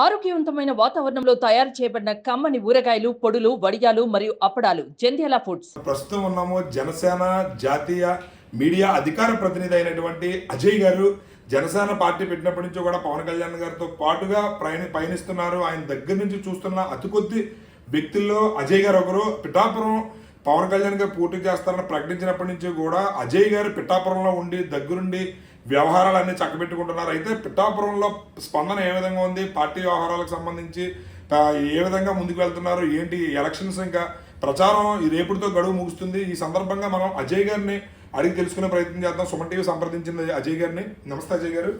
ఆరోగ్యవంతమైన వాతావరణంలో తయారు చేయబడిన కమ్మని ఊరగాయలు, పొడులు, వడియాలు మరియు అప్పడాలు జంధ్యాల ఫుడ్స్. ప్రస్తుతం ఉన్నాము జనసేన జాతీయ మీడియా అధికార ప్రతినిధి అయినటువంటి అజయ్ గారు. జనసేన పార్టీ పెట్టినప్పటి నుంచి కూడా పవన్ కళ్యాణ్ గారితో పాటుగా పయనిస్తున్నారు. ఆయన దగ్గర నుంచి చూస్తున్న అతి కొద్ది వ్యక్తుల్లో అజయ్ గారు ఒకరు. పిఠాపురం పవన్ కళ్యాణ్ గారు పోటీ చేస్తారని ప్రకటించినప్పటి నుంచి కూడా అజయ్ గారు పిఠాపురంలో ఉండి దగ్గరుండి వ్యవహారాలన్నీ చక్కబెట్టుకుంటున్నారు. అయితే పిఠాపురంలో స్పందన ఏ విధంగా ఉంది, పార్టీ వ్యవహారాలకు సంబంధించి ఏ విధంగా ముందుకు వెళ్తున్నారు, ఏంటి ఎలక్షన్స్ ఇంకా ప్రచారం ఈ రేపుడితో గడువు ముగుస్తుంది. ఈ సందర్భంగా మనం అజయ్ గారిని అడిగి తెలుసుకునే ప్రయత్నం చేద్దాం. సుమన్ టీవీ సంప్రదించింది అజయ్ గారిని. నమస్తే అజయ్ గారు.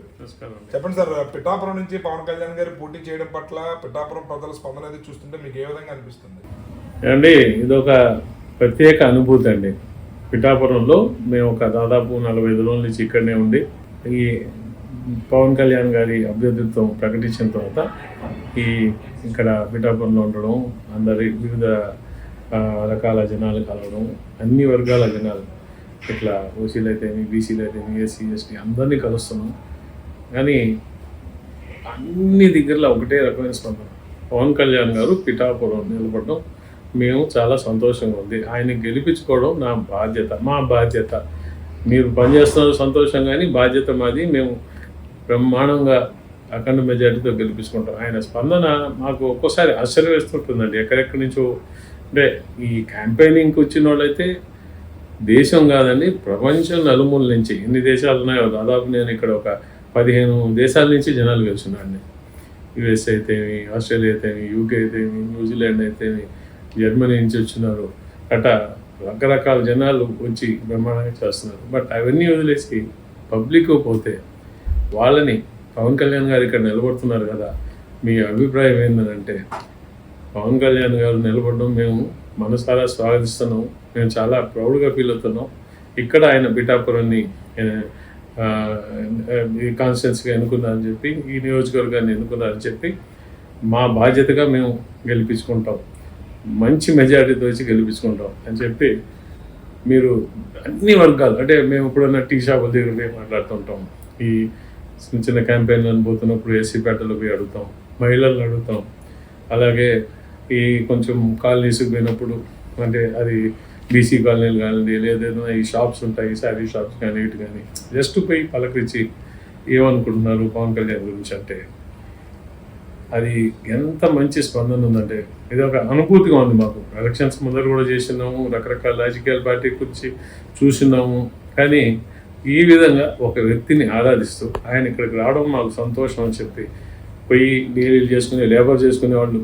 చెప్పండి సార్, పిఠాపురం నుంచి పవన్ కళ్యాణ్ గారు పోటీ చేయడం పట్ల పిఠాపురం ప్రజల స్పందన అనేది చూస్తుంటే మీకు ఏ విధంగా అనిపిస్తుంది? అండి, ఇదొక ప్రత్యేక అనుభూతి అండి. పిఠాపురంలో మేము ఒక దాదాపు 45 రోజుల నుంచి ఇక్కడనే ఉండి ఈ పవన్ కళ్యాణ్ గారి అభ్యర్థిత్వం ప్రకటించిన తర్వాత ఇక్కడ పిఠాపురంలో ఉండడం, అందరి వివిధ రకాల జనాలు కలవడం, అన్ని వర్గాల జనాలు, ఇట్లా ఓసీలు అయితేమి, బీసీలు అయితేమి, ఎస్సీ ఎస్టీ అందరినీ కలుస్తున్నాం. కానీ అన్ని దగ్గరలో ఒకటే రకమైన స్పందన. పవన్ కళ్యాణ్ గారు పిఠాపురం నిలబడడం మేము చాలా సంతోషంగా ఉంది. ఆయన గెలిపించుకోవడం నా బాధ్యత, మా బాధ్యత. మీరు పనిచేస్తున్నారు సంతోషం, కానీ బాధ్యత మాది. మేము బ్రహ్మాండంగా అఖండ మెజార్టీతో గెలిపించుకుంటాం. ఆయన స్పందన మాకు ఒక్కోసారి ఆశ్చర్యం వేస్తుంటుందండి. ఎక్కడెక్కడి నుంచో అంటే ఈ క్యాంపెయినింగ్కి వచ్చిన వాళ్ళైతే దేశం కాదండి, ప్రపంచం నలుమూల నుంచి ఎన్ని దేశాలు ఉన్నాయో దాదాపు నేను ఇక్కడ ఒక 15 దేశాల నుంచి జనాలు గెలుచున్నాండి. యుఎస్ అయితేమి, ఆస్ట్రేలియా అయితేమి, యూకే అయితేమి, న్యూజిలాండ్ అయితేమి, జర్మనీ నుంచి వచ్చినారు. అట్లా రకరకాల జనాలు వచ్చి బ్రహ్మాండంగా చేస్తున్నారు. బట్ అవన్నీ వదిలేసి పబ్లిక్ పోతే వాళ్ళని పవన్ కళ్యాణ్ గారు ఇక్కడ నిలబడుతున్నారు కదా, మీ అభిప్రాయం ఏంటంటే పవన్ కళ్యాణ్ గారు నిలబడడం మేము మనసారా స్వాగతిస్తున్నాం. మేము చాలా ప్రౌడ్గా ఫీల్ అవుతున్నాం. ఇక్కడ ఆయన పిఠాపురాన్ని ఈ కాన్స్టిట్యున్సీగా ఎన్నుకున్నారని చెప్పి, ఈ నియోజకవర్గాన్ని ఎన్నుకున్నారని చెప్పి మా బాధ్యతగా మేము గెలిపించుకుంటాం, మంచి మెజారిటీతో వచ్చి గెలిపించుకుంటాం అని చెప్పి మీరు అన్ని వర్గాలు, అంటే మేము ఇప్పుడున్న టీ షాపుల దగ్గర పోయి మాట్లాడుతుంటాం, ఈ చిన్న చిన్న క్యాంపెయిన్లను పోతున్నప్పుడు ఎస్సీపేటలో పోయి అడుగుతాం, మహిళలను అడుగుతాం, అలాగే ఈ కొంచెం కాలనీస్కి పోయినప్పుడు, అంటే అది బీసీ కాలనీలు కానివ్వండి, లేదైనా ఈ షాప్స్ ఉంటాయి, శారీ షాప్స్ కానీ ఇటు కానీ, జస్ట్ పోయి పలకరించి ఏమనుకుంటున్నారు పవన్ కళ్యాణ్ గురించి అంటే అది ఎంత మంచి స్పందన ఉందంటే ఇది ఒక అనుభూతిగా ఉంది మాకు. ఎలక్షన్స్ ముందర కూడా చేసినాము, రకరకాల రాజకీయాల పార్టీ గురించి చూసినాము, కానీ ఈ విధంగా ఒక వ్యక్తిని ఆరాధిస్తూ ఆయన ఇక్కడికి రావడం మాకు సంతోషం అని చెప్పి పోయి డీలీలు చేసుకుని లేబర్ చేసుకునే వాళ్ళు.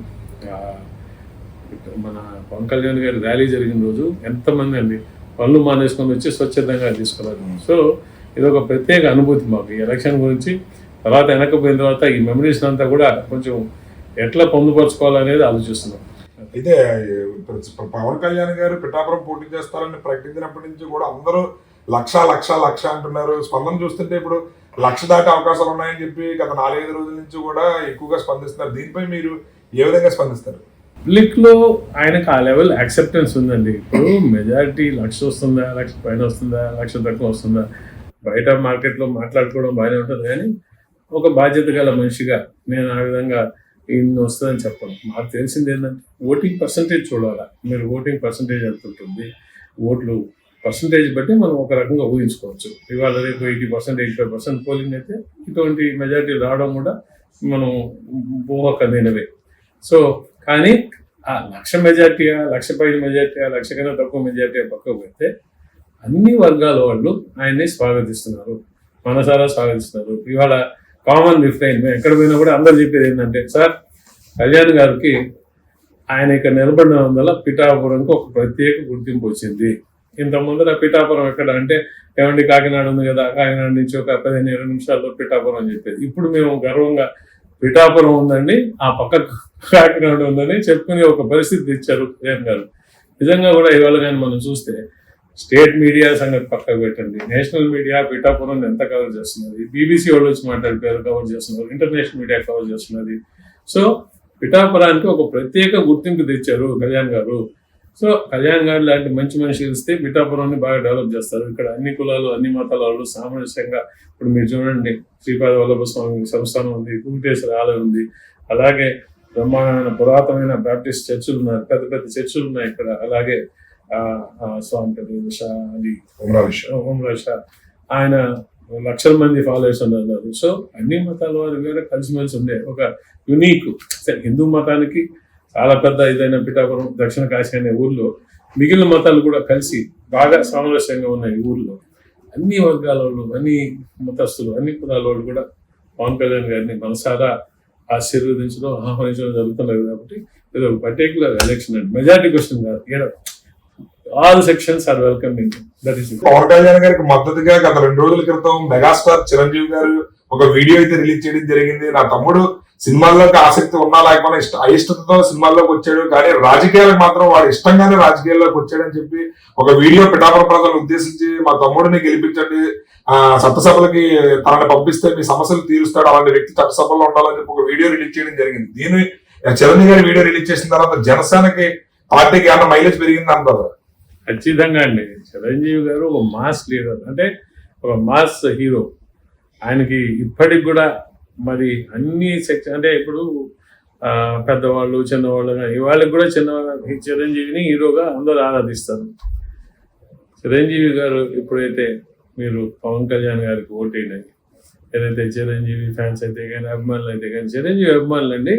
మన పవన్ కళ్యాణ్ గారి ర్యాలీ జరిగిన రోజు ఎంతమంది అండి పనులు మానేసుకొని వచ్చి స్వచ్ఛందంగా తీసుకున్నారు. సో ఇది ఒక ప్రత్యేక అనుభూతి మాకు ఈ ఎలక్షన్ గురించి. తర్వాత వెనకపోయిన తర్వాత ఈ మెమరీస్ అంతా కూడా కొంచెం ఎట్లా పొందుపరచుకోవాలనేది ఆలోచిస్తున్నాం. అయితే పవన్ కళ్యాణ్ గారు పిఠాపురం పోటీ చేస్తారని ప్రకటించినప్పటి నుంచి కూడా అందరూ లక్ష లక్ష లక్ష అంటున్నారు. స్పందన చూస్తుంటే ఇప్పుడు 1,00,000 దాటే అవకాశాలు ఉన్నాయని చెప్పి గత 4-5 రోజుల నుంచి కూడా ఎక్కువగా స్పందిస్తున్నారు. దీనిపై మీరు ఏ విధంగా స్పందిస్తారు? పబ్లిక్లో ఆయనకు ఆ లెవెల్ యాక్సెప్టెన్స్ ఉందండి. ఇప్పుడు మెజారిటీ 1,00,000 వస్తుందా, 1,00,000 పైన వస్తుందా, 1,00,000 తక్కువ వస్తుందా, బయట మార్కెట్లో మాట్లాడుకోవడం బాగానే ఉంటుంది, కానీ ఒక బాధ్యత గల మనిషిగా నేను ఆ విధంగా ఇన్ని వస్తుందని చెప్పను. మాకు తెలిసింది ఏంటంటే ఓటింగ్ పర్సంటేజ్ చూడాలి. మీరు ఓటింగ్ పర్సంటేజ్ ఎంత ఉంటుంది, ఓట్లు పర్సంటేజ్ బట్టి మనం ఒక రకంగా ఊహించుకోవచ్చు. ఇవాళ రేపు 80%, 85% పోలింగ్ అయితే ఇటువంటి మెజారిటీ రావడం కూడా మనం ఊహకనేనవే. సో కానీ ఆ 1,00,000 మెజార్టీయా, 1,00,000 పైన మెజార్టీయా, 1,00,000 కన్నా తక్కువ మెజార్టీయా పక్కకు పెడితే అన్ని వర్గాల వాళ్ళు ఆయన్ని స్వాగతిస్తున్నారు, మనసారా స్వాగతిస్తున్నారు. ఇవాళ కామన్ రిఫ్లైన్ మేము ఎక్కడ పోయినా కూడా అందరు చెప్పేది ఏంటంటే, సార్ కళ్యాణ్ గారికి ఆయన ఇక్కడ నిలబడడం వల్ల పిఠాపురంకి ఒక ప్రత్యేక గుర్తింపు వచ్చింది. ఇంత ముందర పిఠాపురం ఎక్కడ అంటే ఏమండి కాకినాడ ఉంది కదా, కాకినాడ నుంచి ఒక 15-20 నిమిషాల్లో పిఠాపురం అని చెప్పేది. ఇప్పుడు మేము గర్వంగా పిఠాపురం ఉందండి, ఆ పక్క కాకినాడ ఉందని చెప్పుకునే ఒక పరిస్థితి ఇచ్చారు కళ్యాణ్ గారు. నిజంగా కూడా ఇవాళ కానీ మనం చూస్తే స్టేట్ మీడియా సంగతి పక్కకు పెట్టండి, నేషనల్ మీడియా పిఠాపురం ఎంత కవర్ చేస్తున్నది, బీబీసీ వాళ్ళు వచ్చి మాట్లాడిపోయారు కవర్ చేస్తున్నారు, ఇంటర్నేషనల్ మీడియా కవర్ చేస్తున్నది. సో పిఠాపురానికి ఒక ప్రత్యేక గుర్తింపు తెచ్చారు కళ్యాణ్ గారు. సో కళ్యాణ్ గారు లాంటి మంచి మనిషి ఇస్తే పిఠాపురాన్ని బాగా డెవలప్ చేస్తారు. ఇక్కడ అన్ని కులాలు, అన్ని మతాల వాళ్ళు సామరస్యంగా, ఇప్పుడు మీరు చూడండి శ్రీపాద వల్లభ స్వామి సంస్థానం ఉంది, వెంకటేశ్వర ఆలయం ఉంది, అలాగే బ్రహ్మాండమైన పురాతనమైన బ్యాప్టిస్ట్ చర్చిలు ఉన్నాయి, పెద్ద పెద్ద చర్చిలు ఉన్నాయి ఇక్కడ. అలాగే స్వామి అది ఉమరా షా ఆయన లక్షల మంది ఫాలోవర్స్ ఉన్నారు. సో అన్ని మతాల వారు కూడా కలిసిమెలిసి ఉండే ఒక యునీక్ హిందూ మతానికి చాలా పెద్ద ఇదైన పిఠాపురం దక్షిణ కాశీ అనే ఊర్లో మిగిలిన మతాలు కూడా కలిసి బాగా సామరస్యంగా ఉన్నాయి. ఈ ఊర్లో అన్ని వర్గాల వాళ్ళు, అన్ని మతస్థులు, అన్ని కులాల వాళ్ళు కూడా పవన్ కళ్యాణ్ గారిని మనసారా ఆశీర్వదించడం, ఆహ్వానించడం జరుగుతున్నది. కాబట్టి ఇది ఒక పర్టికులర్ ఎలక్షన్ అండి, మెజారిటీ క్వశ్చన్ కాదు. All sections are welcoming. That is Pawan Kalyan గారికి మద్దతుగా గత 2 రోజుల క్రితం మెగాస్టార్ చిరంజీవి గారు ఒక వీడియో అయితే రిలీజ్ చేయడం జరిగింది. నా తమ్ముడు సినిమాల్లోకి ఆసక్తి ఉన్నా లేకపోయినా అయిష్టతతో సినిమాల్లోకి వచ్చాడు, కానీ రాజకీయాలకు మాత్రం వాడు ఇష్టంగానే రాజకీయాల్లోకి వచ్చాడని చెప్పి ఒక వీడియో పిఠాపురం ప్రజలను ఉద్దేశించి మా తమ్ముడిని గెలిపించండి, చట్టసభలకి తనని పంపిస్తే మీ సమస్యలు తీరుస్తాడు, అలాంటి వ్యక్తి చట్టసభలో ఉండాలని చెప్పి ఒక వీడియో రిలీజ్ చేయడం జరిగింది. దీని చిరంజీవి గారి వీడియో రిలీజ్ చేసిన తర్వాత జనసేనకి పార్టీకి ఏమన్నా మైలేజ్ పెరిగింది అంటారు? ఖచ్చితంగా అండి. చిరంజీవి గారు ఒక మాస్ లీడర్, అంటే ఒక మాస్ హీరో. ఆయనకి ఇప్పటికి కూడా మరి అన్ని సెక్షన్, అంటే ఇప్పుడు పెద్దవాళ్ళు చిన్నవాళ్ళు వాళ్ళకి కూడా చిరంజీవిని హీరోగా అందరూ ఆరాధిస్తారు. చిరంజీవి గారు ఎప్పుడైతే మీరు పవన్ కళ్యాణ్ గారికి ఓటేయండి, ఏదైతే చిరంజీవి ఫ్యాన్స్ అయితే కానీ అభిమానులు అయితే కానీ, చిరంజీవి అభిమానులు అండి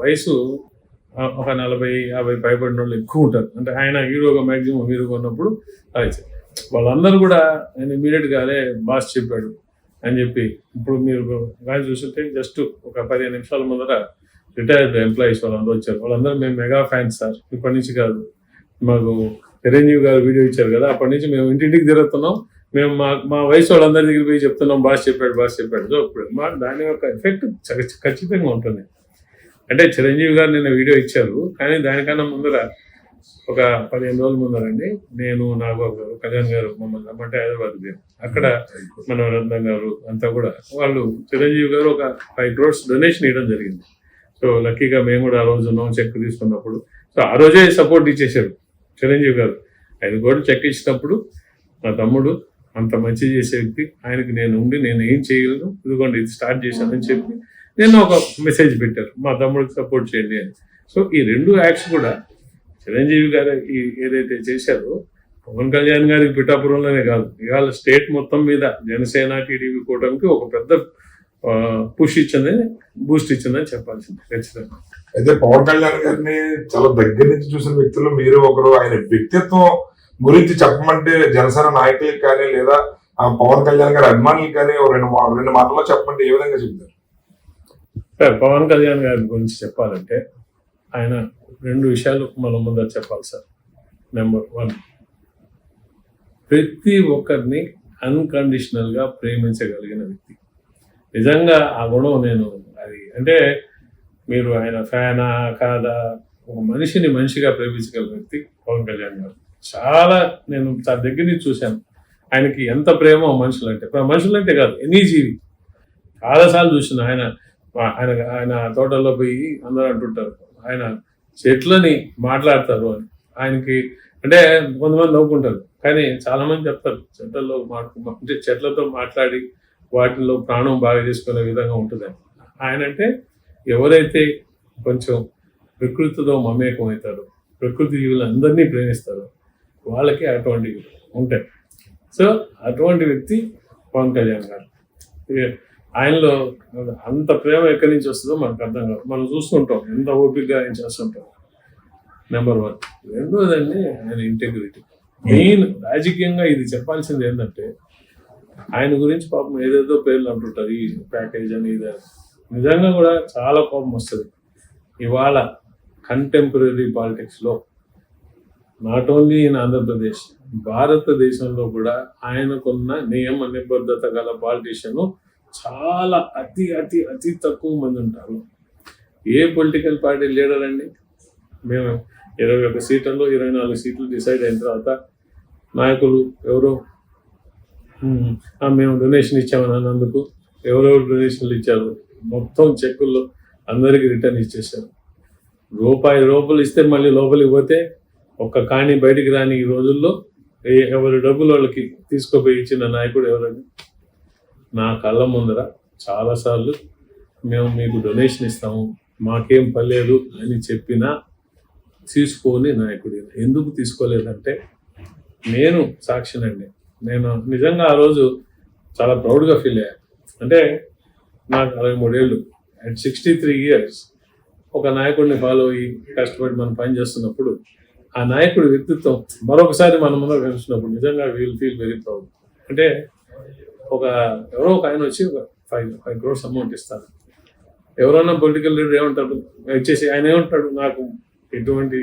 వయసు ఒక 40-50 పైబడిన వాళ్ళు ఎక్కువ ఉంటారు. అంటే ఆయన హీరోగా మ్యాక్సిమం హీరోగా ఉన్నప్పుడు వాళ్ళందరూ కూడా ఆయన ఇమీడియట్గా అదే బాస్ చెప్పాడు అని చెప్పి. ఇప్పుడు మీరు కానీ చూస్తుంటే జస్ట్ ఒక 15 నిమిషాల ముందర రిటైర్డ్ ఎంప్లాయీస్ వాళ్ళందరూ వచ్చారు. వాళ్ళందరూ మేము మెగా ఫ్యాన్స్ సార్, ఇప్పటి నుంచి కాదు, మాకు చిరంజీవి గారు వీడియో ఇచ్చారు కదా, అప్పటి నుంచి మేము ఇంటింటికి తిరుగుతున్నాం, మేము మా వయసు వాళ్ళందరి దగ్గర పోయి చెప్తున్నాం బాస్ చెప్పాడు. సో ఇప్పుడు దాని యొక్క ఎఫెక్ట్ ఖచ్చితంగా ఉంటుంది. అంటే చిరంజీవి గారు నిన్న వీడియో ఇచ్చారు, కానీ దానికన్నా ముందర ఒక 15 రోజుల ముందరండి నేను నాగబాబు గారు కళ్యాణ్ గారు మమ్మల్ని రమ్మంటే హైదరాబాద్ అక్కడ మన రత్నం గారు అంతా కూడా వాళ్ళు చిరంజీవి గారు ఒక 5 crores డొనేషన్ ఇవ్వడం జరిగింది. సో లక్కీగా మేము కూడా ఆ రోజు చెక్ తీసుకున్నప్పుడు సో ఆ రోజే సపోర్ట్ ఇచ్చేసారు చిరంజీవి గారు. 5 crores చెక్ ఇచ్చినప్పుడు మా తమ్ముడు అంత మంచి చేసే వ్యక్తి, ఆయనకి నేను ఏం చేయగలను, ఇదిగోండి ఇది స్టార్ట్ చేశానని చెప్పి నేను ఒక మెసేజ్ పెట్టారు, మా తమ్ముడికి సపోర్ట్ చేయండి అని. సో ఈ 2 యాక్ట్స్ కూడా చిరంజీవి గారు ఏదైతే చేశారో పవన్ కళ్యాణ్ గారికి పిఠాపురంలోనే కాదు, ఇవాళ స్టేట్ మొత్తం మీద జనసేన టీడీపీ కూటమికి ఒక పెద్ద బూస్ట్ ఇచ్చిందని చెప్పాల్సింది ఖచ్చితంగా. అయితే పవన్ కళ్యాణ్ గారిని చాలా దగ్గర నుంచి చూసిన వ్యక్తులు మీరు ఒకరు. ఆయన వ్యక్తిత్వం గురించి చెప్పమంటే జనసేన నాయకులకు కానీ లేదా పవన్ కళ్యాణ్ గారి అభిమానులకు కానీ రెండు మాటల్లో చెప్పమంటే ఏ విధంగా చెప్తారు? పవన్ కళ్యాణ్ గారి గురించి చెప్పాలంటే ఆయన 2 విషయాలు మనం ముందర చెప్పాలి సార్. నెంబర్ 1, ప్రతి ఒక్కరిని అన్కండిషనల్గా ప్రేమించగలిగిన వ్యక్తి. నిజంగా ఆ గుణం నేను అది అంటే మీరు ఆయన ఫ్యానా కాదా, ఒక మనిషిని మనిషిగా ప్రేమించగలిగిన వ్యక్తి పవన్ కళ్యాణ్ గారు. నేను చాలా దగ్గర నుంచి చూశాను ఆయనకి ఎంత ప్రేమ మనుషులంటే కాదు, ఎనీ జీవి. చాలాసార్లు చూసిన ఆయన తోటల్లో పోయి అందరూ అంటుంటారు ఆయన చెట్లని మాట్లాడతారు అని. ఆయనకి అంటే కొంతమంది నవ్వుకుంటారు, కానీ చాలా మంది చెప్తారు చెట్లతో మాట్లాడి వాటిలో ప్రాణం బాగా చేసుకునే విధంగా ఉంటుంది ఆయన. అంటే ఎవరైతే కొంచెం ప్రకృతితో మమేకం అవుతారో, ప్రకృతి జీవులందరినీ ప్రేమిస్తారో వాళ్ళకి అటువంటివి ఉంటాయి. సో అటువంటి వ్యక్తి పవన్ కళ్యాణ్ గారు. ఆయనలో అంత ప్రేమ ఎక్కడి నుంచి వస్తుందో మనకు అర్థం కాదు. మనం చూస్తుంటాం ఎంత ఓపికగా ఆయన చేస్తుంటాం. నెంబర్ 1. రెండోదండి ఆయన ఇంటెగ్రిటీ. మెయిన్ రాజకీయంగా ఇది చెప్పాల్సింది ఏంటంటే ఆయన గురించి పాపం ఏదేదో పేర్లు అంటుంటారు, ఈ ప్యాకేజ్ అని ఇది. నిజంగా కూడా చాలా కోపం వస్తుంది. ఇవాళ కంటెంపరీ పాలిటిక్స్లో నాట్ ఓన్లీ ఇన్ ఆంధ్రప్రదేశ్, భారతదేశంలో కూడా ఆయనకున్న నియమ నిబద్ధత గల పాలిటిషియన్ చాలా అతి అతి అతి తక్కువ మంది ఉంటారు. ఏ పొలిటికల్ పార్టీ లీడర్ అండి, మేము 21 సీట్లలో 24 సీట్లు డిసైడ్ అయిన తర్వాత నాయకులు ఎవరో మేము డొనేషన్ ఇచ్చామని అన్నందుకు ఎవరెవరు డొనేషన్లు ఇచ్చారు మొత్తం చెక్కుల్లో అందరికీ రిటర్న్ ఇచ్చేసారు. రూపాయలు ఇస్తే మళ్ళీ లోపలికి పోతే ఒక్క కాణి బయటికి రాని ఈ రోజుల్లో ఎవరి డబ్బులు వాళ్ళకి తీసుకుపోయి ఇచ్చిన నాయకుడు ఎవరండి? నా కళ్ళ ముందర చాలాసార్లు మేము మీకు డొనేషన్ ఇస్తాము, మాకేం పర్లేదు అని చెప్పినా తీసుకోని నాయకుడు. ఎందుకు తీసుకోలేదంటే నేను సాక్షినండి. నేను నిజంగా ఆ రోజు చాలా ప్రౌడ్గా ఫీల్ అయ్యాను. అంటే నాకు 63 ఏళ్ళు, అట్ 63 years ఒక నాయకుడిని ఫాలో అయ్యి కష్టపడి మనం పని చేస్తున్నప్పుడు ఆ నాయకుడి వ్యక్తిత్వం మరొకసారి మన ముందు కలిసినప్పుడు నిజంగా వీల్ ఫీల్ వెరీ ప్రౌడ్. అంటే ఎవరో ఒక ఆయన వచ్చి ఒక 5 crores అమౌంట్ ఇస్తారు. ఎవరన్నా పొలిటికల్ లీడర్ ఏమంటారు, వచ్చేసి ఆయన ఏమంటాడు, నాకు ఎటువంటి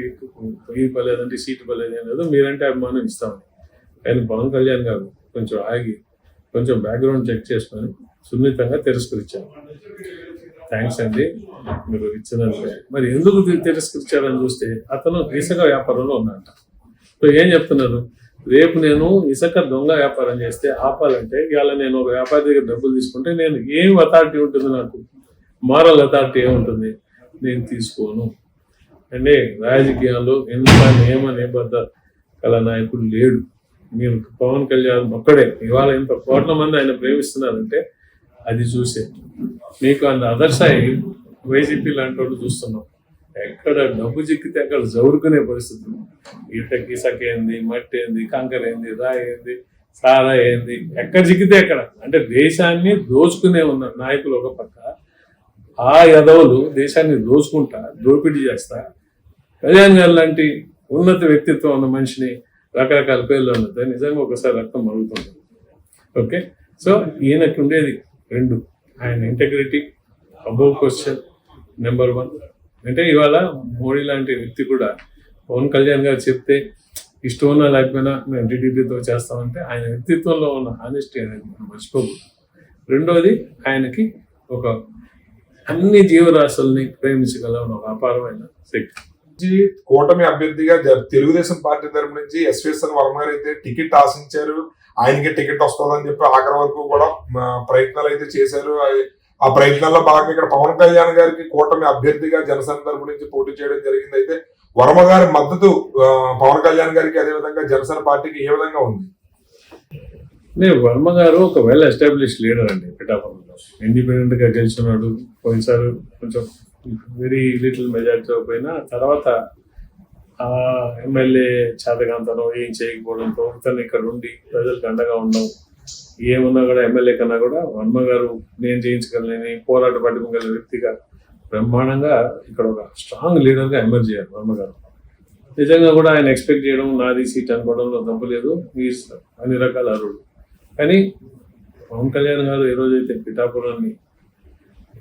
ఇది పర్లేదంటే సీటు పర్లేదు ఏం లేదు, మీరంటే అభిమానం ఇస్తామని. కానీ పవన్ కళ్యాణ్ గారు కొంచెం ఆగి కొంచెం బ్యాక్గ్రౌండ్ చెక్ చేసుకొని సున్నితంగా తిరస్కరించారు. థ్యాంక్స్ అండి మీరు ఇచ్చినందుకే. మరి ఎందుకు తిరస్కరించారని చూస్తే అతను ఇసుక వ్యాపారంలో ఉన్నట్ట. సో ఏం చెప్తున్నారు, రేపు నేను ఇసుక దొంగ వ్యాపారం చేస్తే ఆపాలంటే ఇవాళ నేను ఒక వ్యాపారి దగ్గర డబ్బులు తీసుకుంటే నేను ఏం అథారిటీ ఉంటుంది, నాకు మారల్ అథారిటీ ఏముంటుంది, నేను తీసుకోను. అంటే రాజకీయాల్లో ఎంత నియమ నిబద్ధ కల నాయకుడు లేడు. మీరు పవన్ కళ్యాణ్ ఒక్కడే ఇవాళ ఇంత కోట్ల మంది ఆయన ప్రేమిస్తున్నారంటే అది చూసే. మీకు అంత అదర్ సైడ్ వైసీపీ లాంటి వాళ్ళు చూస్తున్నాం, ఎక్కడ డబ్బు చిక్కితే అక్కడ జరుపుకునే పరిస్థితులు. ఇసుక ఏంది, మట్టి ఏంది, కంకర ఏంది, రాయి ఏంది, సారా ఏంది, ఎక్కడ చిక్కితే అక్కడ. అంటే దేశాన్ని దోచుకునే ఉన్న నాయకులు ఒక పక్క, ఆ యదవులు దేశాన్ని దోపిడీ చేస్తా కళ్యాణ్ గారు లాంటి ఉన్నత వ్యక్తిత్వం ఉన్న మనిషిని రకరకాల పేర్లు ఉన్నది నిజంగా ఒకసారి రక్తం మరుగుతుంది. ఓకే, సో ఈయనకు ఉండేది 2, ఆయన ఇంటెగ్రిటీ అబౌవ్ క్వశ్చన్, నెంబర్ 1. అంటే ఇవాళ మోడీ లాంటి వ్యక్తి కూడా పవన్ కళ్యాణ్ గారు చెప్తే ఇష్టం ఉన్నా లేకపోయినా మేము టీడీపీతో చేస్తామంటే ఆయన వ్యక్తిత్వంలో ఉన్న హానెస్టీ అనేది మనం మర్చిపోకూడదు. రెండోది ఆయనకి ఒక అన్ని జీవరాశుల్ని ప్రేమించగల ఒక అపారమైన శక్తి. కూటమి అభ్యర్థిగా తెలుగుదేశం పార్టీ తరపు నుంచి ఎస్విఎస్ఎన్ వర్మ గారు అయితే టికెట్ ఆశించారు, ఆయనకి టికెట్ వస్తుందని చెప్పి ఆఖరి వరకు కూడా ప్రయత్నాలు అయితే చేశారు. ఆ ప్రయత్నాల్లో భాగంగా ఇక్కడ పవన్ కళ్యాణ్ గారికి కూటమి అభ్యర్థిగా జనసేన తరపు నుంచి పోటీ చేయడం జరిగింది. అయితే వర్మ గారి మద్దతు పవన్ కళ్యాణ్ గారికి అదేవిధంగా జనసేన పార్టీకి ఏ విధంగా ఉంది? వర్మ గారు ఒక వెల్ ఎస్టాబ్లిష్ లీడర్ అండి. పిఠాపురంలో ఇండిపెండెంట్ గా గెలిచినాడు. పోయినసారి కొంచెం వెరీ లిటిల్ మెజారిటీతో పోయినా తర్వాత ఆ ఎమ్మెల్యే చేతకాంతనం ఏం చేయకపోవడంతో ఇతను ఇక్కడ ఉండి ప్రజలకు అండగా ఉండడం, ఏమున్నా కూడా ఎమ్మెల్యే కన్నా కూడా వర్మ గారు నేను చేయించగలని పోరాట పట్టుకోగల వ్యక్తిగా బ్రహ్మాండంగా ఇక్కడ ఒక స్ట్రాంగ్ లీడర్గా ఎమర్జ్ అయ్యారు వర్మ గారు. నిజంగా కూడా ఆయన ఎక్స్పెక్ట్ చేయడం నాది సీట్ అనుకోవడంలో తప్పలేదు, అన్ని రకాల అర్హుడు. కానీ పవన్ కళ్యాణ్ గారు ఏ రోజైతే పిఠాపురాన్ని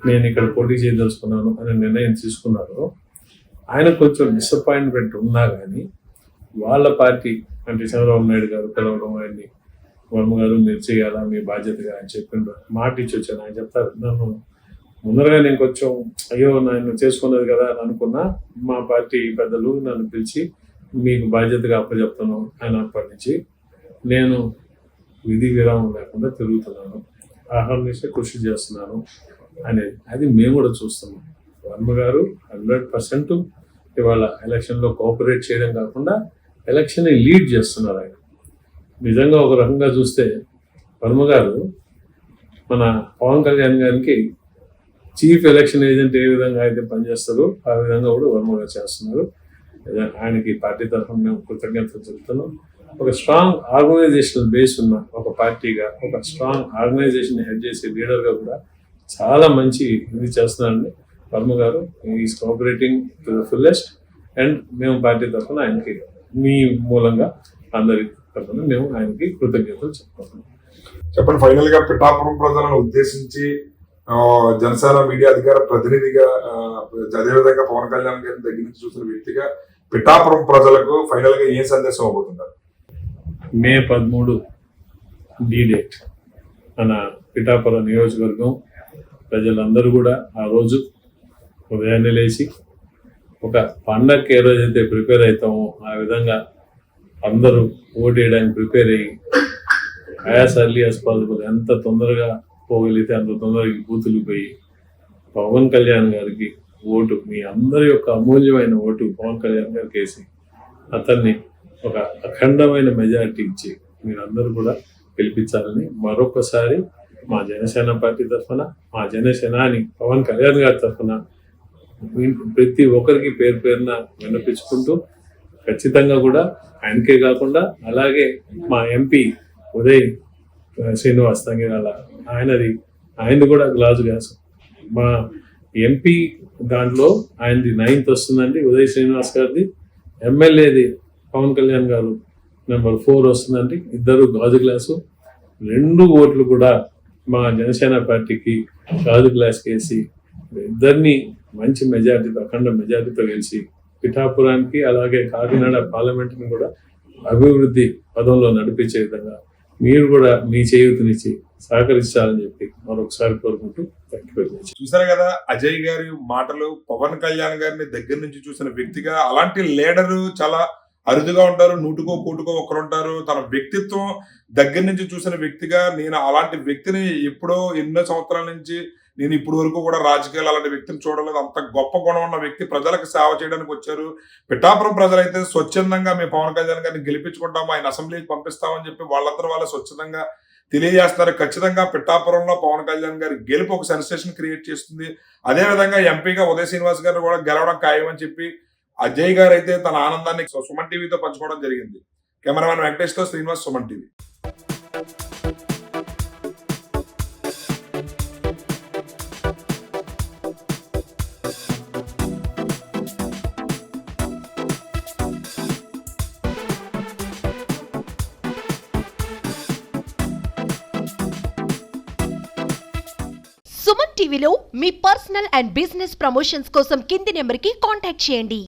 నేను ఇక్కడ పోటీ చేయదలుచుకున్నాను అనే నిర్ణయం తీసుకున్నారో ఆయన కొంచెం డిసప్పాయింట్మెంట్ ఉన్నా కానీ వాళ్ళ పార్టీ అంటే చంద్రబాబు నాయుడు గారు పిలవడం ఆయన్ని, వర్మ గారు మీరు చేయాలా మీ బాధ్యతగా అని చెప్పిండ్రు, మాట ఇచ్చి వచ్చాను. ఆయన చెప్తారు, నన్ను ముందరగా నేను కొంచెం అయ్యో నన్ను చేసుకున్నది కదా అని అనుకున్నా, మా పార్టీ పెద్దలు నన్ను పిలిచి మీకు బాధ్యతగా అప్పచెప్తాను అన్నప్పటి నుంచి నేను విధి విరామం లేకుండా తిరుగుతున్నాను, ఆహర్నిశ కృషి చేస్తున్నాను అనేది అది మేము కూడా చూస్తున్నాం. వర్మ గారు 100% ఇవాళ ఎలక్షన్లో కోఆపరేట్ చేయడం కాకుండా ఎలక్షన్ని లీడ్ చేస్తున్నారు. ఆయన నిజంగా ఒక రకంగా చూస్తే వర్మ గారు మన పవన్ కళ్యాణ్ గారికి చీఫ్ ఎలక్షన్ ఏజెంట్ ఏ విధంగా అయితే పనిచేస్తారో ఆ విధంగా కూడా వర్మ గారు చేస్తున్నారు. ఆయనకి పార్టీ తరఫున మేము కృతజ్ఞతలు చెప్తున్నాం. ఒక స్ట్రాంగ్ ఆర్గనైజేషనల్ బేస్ ఉన్న ఒక పార్టీగా, ఒక స్ట్రాంగ్ ఆర్గనైజేషన్ హెడ్ చేసే లీడర్గా కూడా చాలా మంచి ఇది చేస్తున్నారండి వర్మ గారు. Is cooperating to the fullest. And మేము పార్టీ తరఫున ఆయనకి మీ మూలంగా అందరి తరఫున మేము ఆయనకి కృతజ్ఞతలు చెప్పుకుంటున్నాం. చెప్పండి, ఫైనల్ గా పిఠాపురం ప్రజలను ఉద్దేశించి జనసేన మీడియా అధికార ప్రతినిధిగా అదేవిధంగా పవన్ కళ్యాణ్ గారిని దగ్గర నుంచి చూసిన వ్యక్తిగా పిఠాపురం ప్రజలకు ఫైనల్ గా ఏం సందేశం అవబోతున్నారు? మే 13 డేట్ మన పిఠాపురం నియోజకవర్గం ప్రజలందరూ కూడా ఆ రోజు ఉదయాన్నే లేచి ఒక పండగకి ఏ రోజైతే ప్రిపేర్ అవుతామో ఆ విధంగా అందరూ ఓటేయడానికి ప్రిపేర్ అయ్యి యాజ్ ఎర్లీ యాజ్ పాసిబుల్ ఎంత తొందరగా పోగలిగితే అంత తొందరగా బూతులు పోయి పవన్ కళ్యాణ్ గారికి ఓటు, మీ అందరి యొక్క అమూల్యమైన ఓటు పవన్ కళ్యాణ్ గారికి వేసి అతన్ని ఒక అఖండమైన మెజారిటీ ఇచ్చి మీరందరూ కూడా గెలిపించాలని మరొకసారి మా జనసేన పార్టీ తరఫున, మా జనసేనాని పవన్ కళ్యాణ్ గారి తరఫున ప్రతి ఒక్కరికి పేరు పేరున విన్నపించుకుంటూ ఖచ్చితంగా కూడా ఆయనకే కాకుండా అలాగే మా ఎంపీ ఉదయ్ శ్రీనివాస్ తంగిరాల ఆయనది కూడా గ్లాస్ మా ఎంపీ దాంట్లో ఆయనది 9th వస్తుందండి ఉదయ్ శ్రీనివాస్ గారిది. ఎమ్మెల్యేది పవన్ కళ్యాణ్ గారు నెంబర్ 4 వస్తుందండి. ఇద్దరు గాజు గ్లాసు. 2 ఓట్లు కూడా మా జనసేన పార్టీకి గాజు గ్లాస్ వేసి ఇద్దరిని మంచి మెజార్టీతో అఖండ మెజార్టీతో గెలిచి పిఠాపురానికి అలాగే కాకినాడ పార్లమెంట్ని కూడా అభివృద్ధి పదంలో నడిపించే విధంగా మీరు కూడా మీ చేయూతనిచ్చి సహకరించాలని చెప్పి మరొకసారి కోరుకుంటూ చూసారు కదా అజయ్ గారి మాటలు. పవన్ కళ్యాణ్ గారిని దగ్గర నుంచి చూసిన వ్యక్తిగా అలాంటి లీడరు చాలా అరుదుగా ఉంటారు. నూటుకో కూటుకో ఒకరు ఉంటారు. తన వ్యక్తిత్వం దగ్గర నుంచి చూసిన వ్యక్తిగా నేను అలాంటి వ్యక్తిని ఎప్పుడో ఎన్నో సంవత్సరాల నుంచి నేను ఇప్పుడు వరకు కూడా రాజకీయాలు అలాంటి వ్యక్తిని చూడలేదు. అంత గొప్ప గుణం ఉన్న వ్యక్తి ప్రజలకు సేవ చేయడానికి వచ్చారు. పిఠాపురం ప్రజలైతే స్వచ్ఛందంగా మేము పవన్ కళ్యాణ్ గారిని గెలిపించుకుంటాము, ఆయన అసెంబ్లీకి పంపిస్తామని చెప్పి వాళ్ళందరూ వాళ్ళ స్వచ్ఛందంగా తెలియజేస్తున్నారు. ఖచ్చితంగా పిఠాపురంలో పవన్ కళ్యాణ్ గారి గెలుపు ఒక సెన్సేషన్ క్రియేట్ చేస్తుంది. అదేవిధంగా ఎంపీగా ఉదయ్ శ్రీనివాస్ గారు కూడా గెలవడం ఖాయమని చెప్పి అజయ్ గారు అయితే తన ఆనందాన్ని సుమన్ టీవీతో పంచుకోవడం జరిగింది. కెమెరామెన్ వెంకటేష్తో శ్రీనివాస్, సుమన్ టీవీ. సుమన్ టీవీలో మీ పర్సనల్ అండ్ బిజినెస్ ప్రమోషన్స్ కోసం కింది నెంబర్కి కాంటాక్ట్ చేయండి.